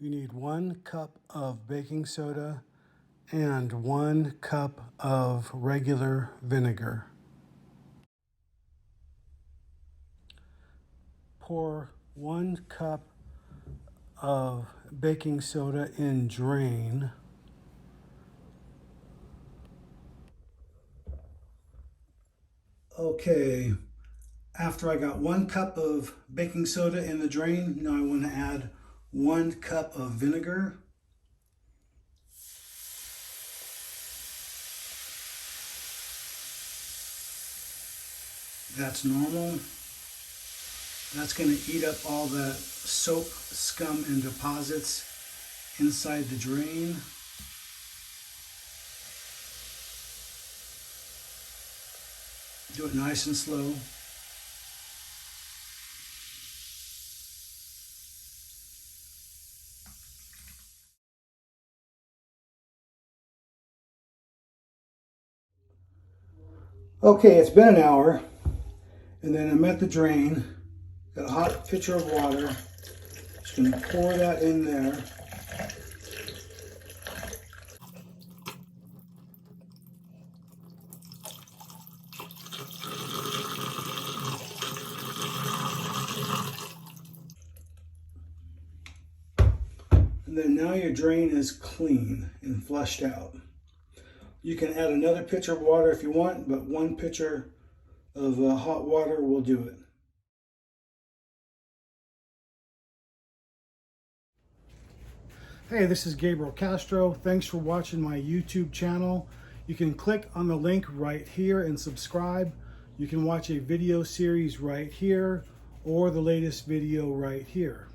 You need 1 cup of baking soda and 1 cup of regular vinegar. Pour 1 cup of baking soda in drain. Okay, after I got 1 cup of baking soda in the drain, now I want to add 1 cup of vinegar. That's normal. That's going to eat up all that soap, scum, and deposits inside the drain. Do it nice and slow. Okay, it's been an hour, and then I'm at the drain. Got a hot pitcher of water. Just going to pour that in there. And then now your drain is clean and flushed out. You can add another pitcher of water if you want, but 1 pitcher of hot water will do it. Hey, this is Gabriel Castro. Thanks for watching my YouTube channel. You can click on the link right here and subscribe. You can watch a video series right here or the latest video right here.